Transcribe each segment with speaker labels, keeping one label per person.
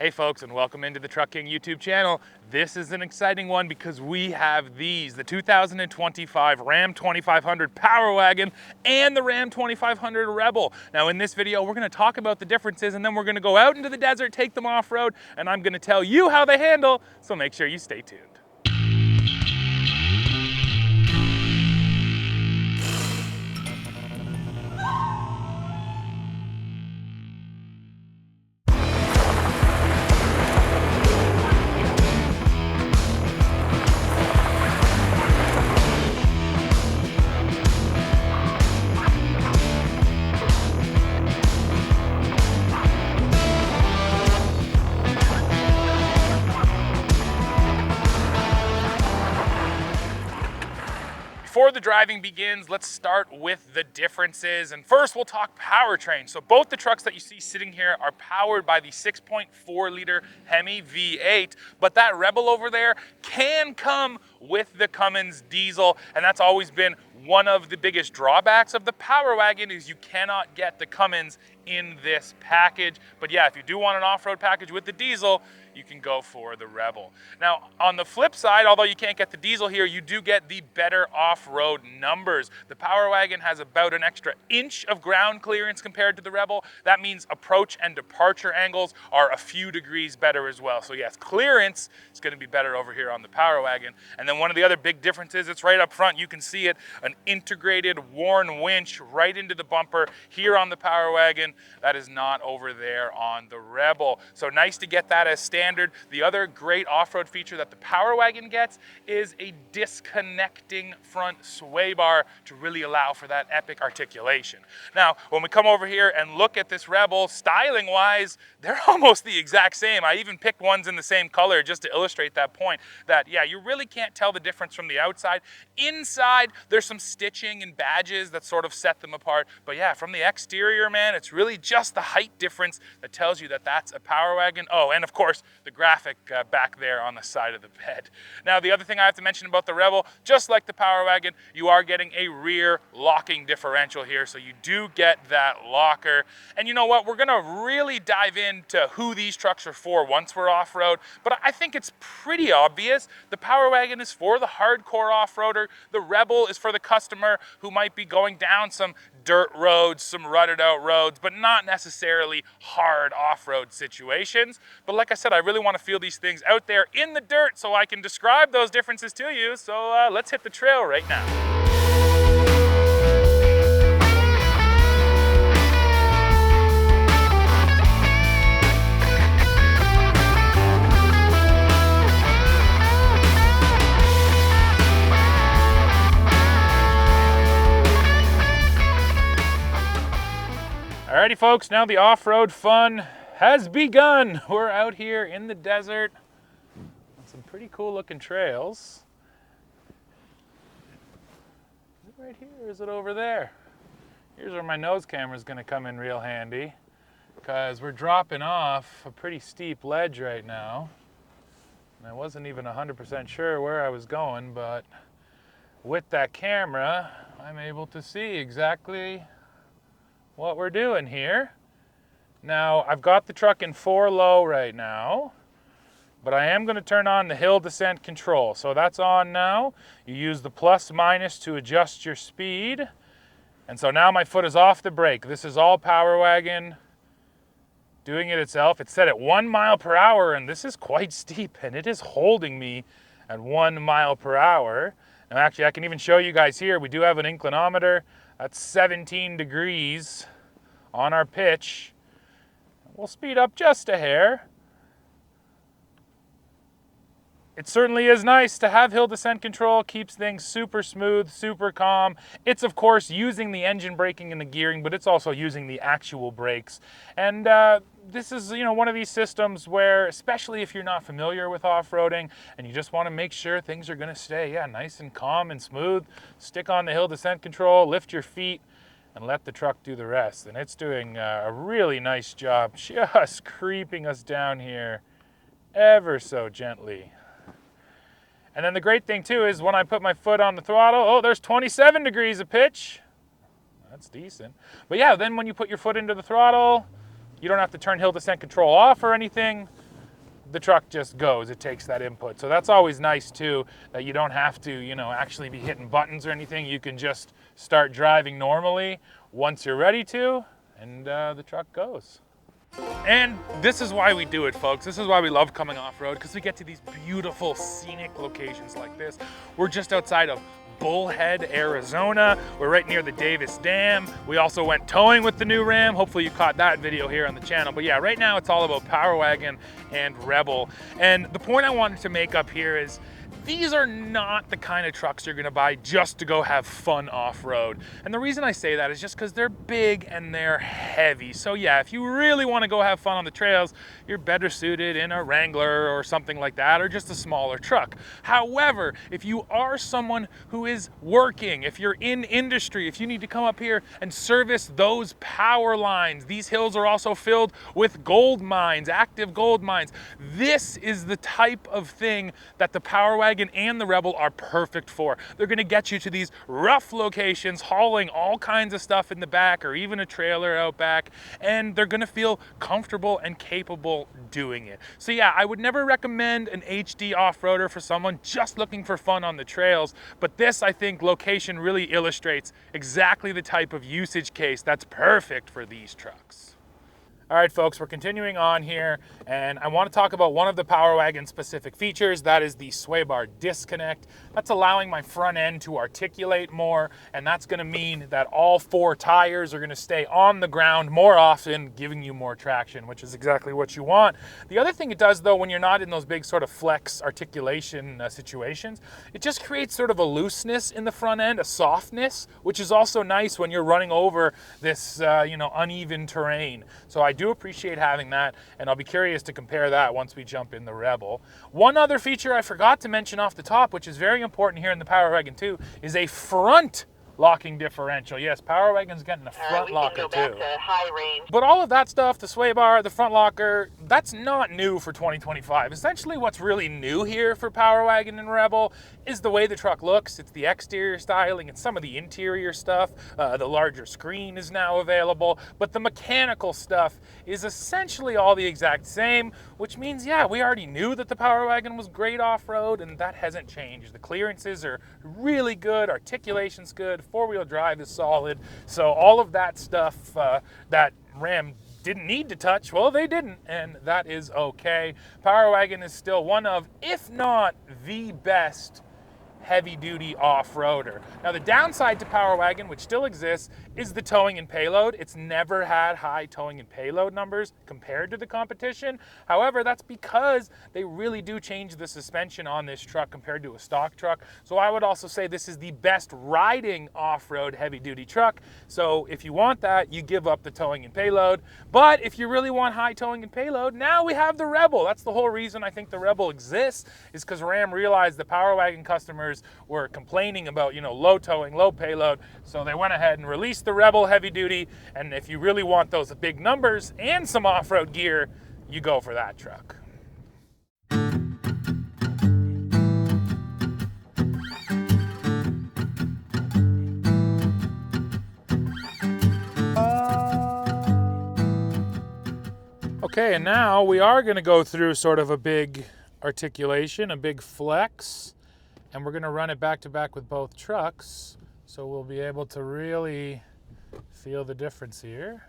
Speaker 1: Hey folks, and welcome into the Truck King YouTube channel. This is an exciting one because we have these, the 2025 Ram 2500 Power Wagon and the Ram 2500 Rebel. Now in this video, we're gonna talk about the differences and then we're gonna go out into the desert, take them off-road, and I'm gonna tell you how they handle, so make sure you stay tuned. Before the driving begins, let's start with the differences. And first we'll talk powertrain. So both the trucks that you see sitting here are powered by the 6.4 liter Hemi V8, but that Rebel over there can come with the Cummins diesel. And that's always been one of the biggest drawbacks of the Power Wagon is you cannot get the Cummins in this package. But yeah, if you do want an off-road package with the diesel, you can go for the Rebel. Now, on the flip side, although you can't get the diesel here, you do get the better off-road numbers. The Power Wagon has about an extra inch of ground clearance compared to the Rebel. That means approach and departure angles are a few degrees better as well. So yes, clearance is gonna be better over here on the Power Wagon. And then one of the other big differences, it's right up front, you can see it, an integrated Warn winch right into the bumper here on the Power Wagon. That is not over there on the Rebel. So nice to get that as standard. The other great off-road feature that the Power Wagon gets is a disconnecting front sway bar to really allow for that epic articulation. Now, when we come over here and look at this Rebel, styling-wise, they're almost the exact same. I even picked ones in the same color just to illustrate that point that, yeah, you really can't tell the difference from the outside. Inside, there's some stitching and badges that sort of set them apart. But yeah, from the exterior, man, it's really just the height difference that tells you that that's a Power Wagon. Oh, and of course, the graphic back there on the side of the bed. Now, the other thing I have to mention about the Rebel, just like the Power Wagon, you are getting a rear locking differential here, so you do get that locker. And you know what? We're gonna really dive into who these trucks are for once we're off-road, but I think it's pretty obvious. The Power Wagon is for the hardcore off-roader. The Rebel is for the customer who might be going down some dirt roads, some rutted out roads, but not necessarily hard off-road situations. But like I said, I really want to feel these things out there in the dirt so I can describe those differences to you. So let's hit the trail right now. Alrighty folks, now the off-road fun has begun. We're out here in the desert on some pretty cool looking trails. Is it right here or is it over there? Here's where my nose camera is gonna come in real handy because we're dropping off a pretty steep ledge right now. And I wasn't even 100% sure where I was going, but with that camera, I'm able to see exactly what we're doing here. Now, I've got the truck in 4 low right now, but I am going to turn on the hill descent control. So that's on now. You use the plus minus to adjust your speed. And so now my foot is off the brake. This is all Power Wagon doing it itself. It's set at 1 mile per hour, and this is quite steep, and it is holding me at 1 mile per hour. Now, actually, I can even show you guys here. We do have an inclinometer. That's 17 degrees on our pitch. We'll speed up just a hair. It certainly is nice to have hill descent control, keeps things super smooth, super calm. It's of course using the engine braking and the gearing, but it's also using the actual brakes. And this is, one of these systems where, especially if you're not familiar with off-roading and you just want to make sure things are going to stay, nice and calm and smooth, stick on the hill descent control, lift your feet, and let the truck do the rest. And it's doing a really nice job just creeping us down here ever so gently. And then the great thing too is when I put my foot on the throttle, oh, there's 27 degrees of pitch. That's decent. But yeah, then when you put your foot into the throttle, you don't have to turn hill descent control off or anything. the truck just goes. It takes that input. So that's always nice too, that you don't have to, you know, actually be hitting buttons or anything. You can just start driving normally once you're ready to, and the truck goes. And this is why we do it, folks. This is why we love coming off-road, because we get to these beautiful scenic locations like this. We're just outside of Bullhead, Arizona. We're right near the Davis Dam. We also went towing with the new Ram. Hopefully you caught that video here on the channel. But yeah, right now it's all about Power Wagon and Rebel. And the point I wanted to make up here is these are not the kind of trucks you're gonna buy just to go have fun off-road. And the reason I say that is just because they're big and they're heavy. So yeah, if you really wanna go have fun on the trails, you're better suited in a Wrangler or something like that, or just a smaller truck. However, if you are someone who is working, if you're in industry, if you need to come up here and service those power lines, these hills are also filled with gold mines, active gold mines. This is the type of thing that the Power Wagon and the Rebel are perfect for. They're gonna get you to these rough locations, hauling all kinds of stuff in the back or even a trailer out back, and they're gonna feel comfortable and capable doing it. So yeah, I would never recommend an HD off-roader for someone just looking for fun on the trails, but this, I think, location really illustrates exactly the type of usage case that's perfect for these trucks. All right, folks, we're continuing on here, and I want to talk about one of the Power Wagon specific features. That is the sway bar disconnect. That's allowing my front end to articulate more, and that's going to mean that all 4 tires are going to stay on the ground more often, giving you more traction, which is exactly what you want. The other thing it does, though, when you're not in those big sort of flex articulation situations, it just creates sort of a looseness in the front end, a softness, which is also nice when you're running over this uneven terrain. So I do appreciate having that, and I'll be curious to compare that once we jump in the Rebel. One other feature I forgot to mention off the top, which is very important here in the Power Wagon too, is a front locking differential. Yes, Power Wagon's getting a front locker too.
Speaker 2: Back to high range.
Speaker 1: But all of that stuff, the sway bar, the front locker, that's not new for 2025. Essentially what's really new here for Power Wagon and Rebel is the way the truck looks. It's the exterior styling and some of the interior stuff. The larger screen is now available, but the mechanical stuff is essentially all the exact same, which means, yeah, we already knew that the Power Wagon was great off-road, and that hasn't changed. The clearances are really good, articulation's good, 4-wheel drive is solid. So all of that stuff that Ram didn't need to touch, well, they didn't, and that is okay. Power Wagon is still one of, if not the best, heavy-duty off-roader. Now, the downside to Power Wagon, which still exists, is the towing and payload. It's never had high towing and payload numbers compared to the competition. However, that's because they really do change the suspension on this truck compared to a stock truck. So I would also say this is the best riding off-road heavy-duty truck. So if you want that, you give up the towing and payload. But if you really want high towing and payload, now we have the Rebel. That's the whole reason I think the Rebel exists, is because Ram realized the Power Wagon customers were complaining about, low towing, low payload. So they went ahead and released the Rebel heavy duty. And if you really want those big numbers and some off-road gear, you go for that truck. Okay, and now we are going to go through sort of a big articulation, a big flex. And we're going to run it back to back with both trucks, so we'll be able to really feel the difference here.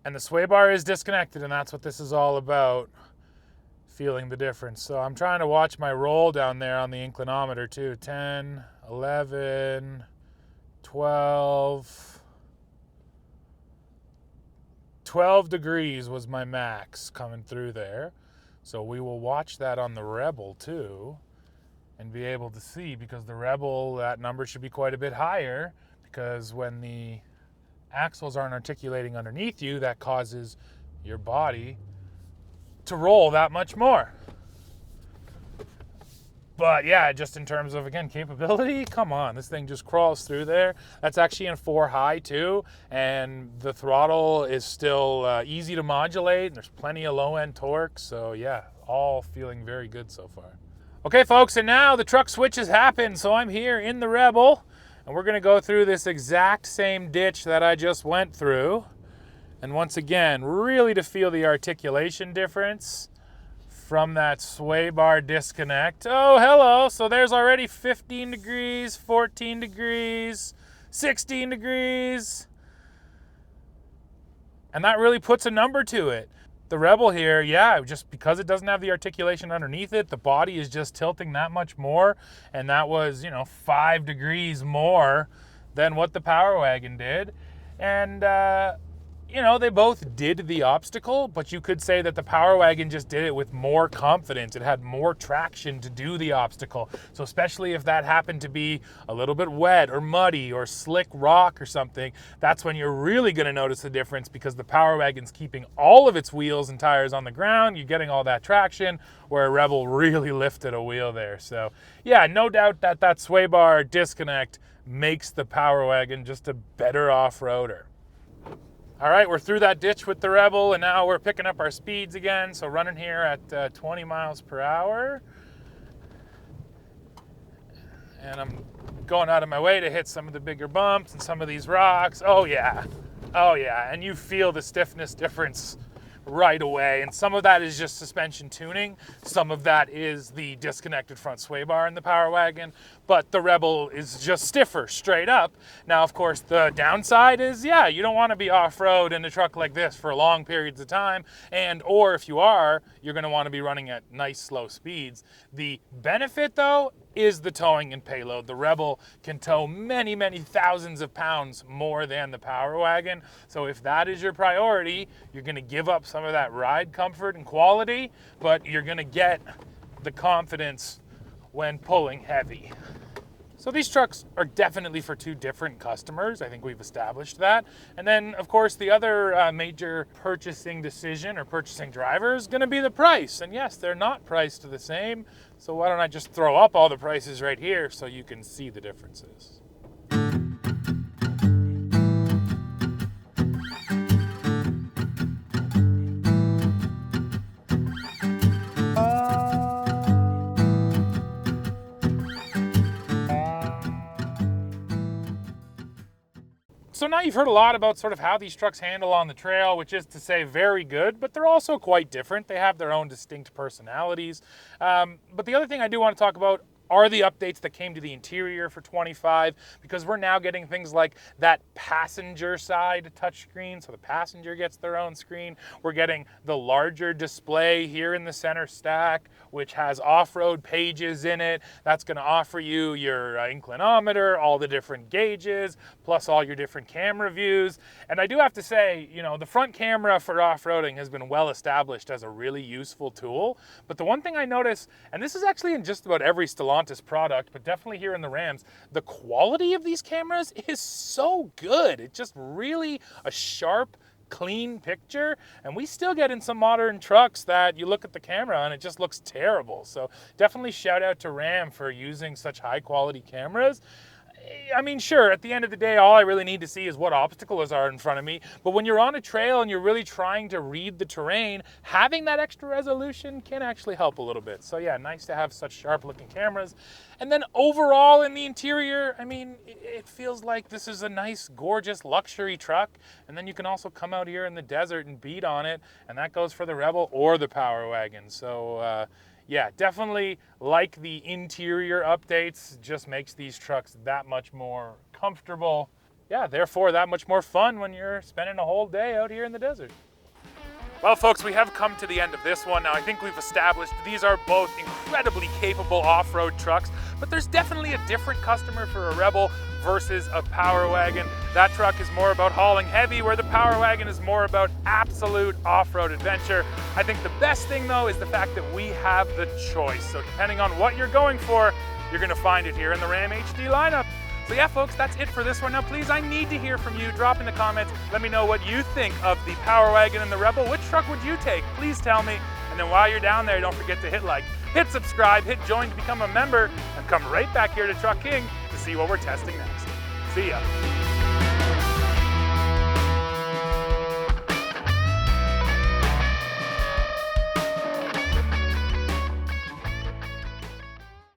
Speaker 1: And the sway bar is disconnected, and that's what this is all about, feeling the difference. So I'm trying to watch my roll down there on the inclinometer too. 10, 11, 12... 12 degrees was my max coming through there. So we will watch that on the Rebel too and be able to see, because the Rebel, that number should be quite a bit higher, because when the axles aren't articulating underneath you, that causes your body to roll that much more. But yeah, just in terms of, again, capability, come on, this thing just crawls through there. That's actually in 4 high too, and the throttle is still easy to modulate, and there's plenty of low-end torque, so yeah, all feeling very good so far. Okay, folks, and now the truck switch has happened, so I'm here in the Rebel, And we're gonna go through this exact same ditch that I just went through. And once again, really to feel the articulation difference from that sway bar disconnect. Oh, hello. So there's already 15 degrees, 14 degrees, 16 degrees. And that really puts a number to it. The Rebel here, yeah, just because it doesn't have the articulation underneath it, the body is just tilting that much more. And that was, 5 degrees more than what the Power Wagon did. And, they both did the obstacle, but you could say that the Power Wagon just did it with more confidence. It had more traction to do the obstacle. So especially if that happened to be a little bit wet or muddy or slick rock or something, that's when you're really going to notice the difference, because the Power Wagon's keeping all of its wheels and tires on the ground. You're getting all that traction, where a Rebel really lifted a wheel there. So yeah, no doubt that sway bar disconnect makes the Power Wagon just a better off-roader. All right, we're through that ditch with the Rebel, and now we're picking up our speeds again. So running here at 20 miles per hour. And I'm going out of my way to hit some of the bigger bumps and some of these rocks. Oh yeah, and you feel the stiffness difference right away. And some of that is just suspension tuning. Some of that is the disconnected front sway bar in the Power Wagon. But the Rebel is just stiffer straight up. Now, of course, the downside is, you don't want to be off-road in a truck like this for long periods of time. Or if you are, you're going to want to be running at nice slow speeds. The benefit, though, is the towing and payload. The Rebel can tow many, many thousands of pounds more than the Power Wagon. So if that is your priority, you're going to give up some of that ride comfort and quality, but you're going to get the confidence when pulling heavy. So these trucks are definitely for two different customers. I think we've established that. And then, of course, the other major purchasing decision or purchasing driver is going to be the price. And yes, they're not priced the same. So why don't I just throw up all the prices right here so you can see the differences. So now you've heard a lot about sort of how these trucks handle on the trail, which is to say very good, but they're also quite different. They have their own distinct personalities. But the other thing I do want to talk about are the updates that came to the interior for 25, because we're now getting things like that passenger side touchscreen, so the passenger gets their own screen. We're getting the larger display here in the center stack, which has off-road pages in it. That's going to offer you your inclinometer, all the different gauges, plus all your different camera views. And I do have to say, the front camera for off-roading has been well established as a really useful tool. But the one thing I notice, and this is actually in just about every Stellantis product, but definitely here in the Rams, the quality of these cameras is so good. It's just really a sharp, clean picture, and we still get in some modern trucks that you look at the camera and it just looks terrible. So definitely shout out to Ram for using such high quality cameras. I mean, sure, at the end of the day, all I really need to see is what obstacles are in front of me. But when you're on a trail and you're really trying to read the terrain, having that extra resolution can actually help a little bit. So yeah, nice to have such sharp looking cameras. And then overall in the interior, I mean, it feels like this is a nice, gorgeous luxury truck. And then you can also come out here in the desert and beat on it. And that goes for the Rebel or the Power Wagon. So, yeah, definitely like the interior updates. Just makes these trucks that much more comfortable. Yeah, therefore that much more fun when you're spending a whole day out here in the desert. Well, folks, we have come to the end of this one. Now, I think we've established these are both incredibly capable off-road trucks, but there's definitely a different customer for a Rebel versus a Power Wagon. That truck is more about hauling heavy, where the Power Wagon is more about absolute off-road adventure. I think the best thing, though, is the fact that we have the choice. So depending on what you're going for, you're gonna find it here in the Ram HD lineup. So yeah, folks, that's it for this one. Now, please, I need to hear from you. Drop in the comments. Let me know what you think of the Power Wagon and the Rebel. Which truck would you take? Please tell me. And then while you're down there, don't forget to hit like, hit subscribe, hit join to become a member, and come right back here to Truck King to see what we're testing next. See ya.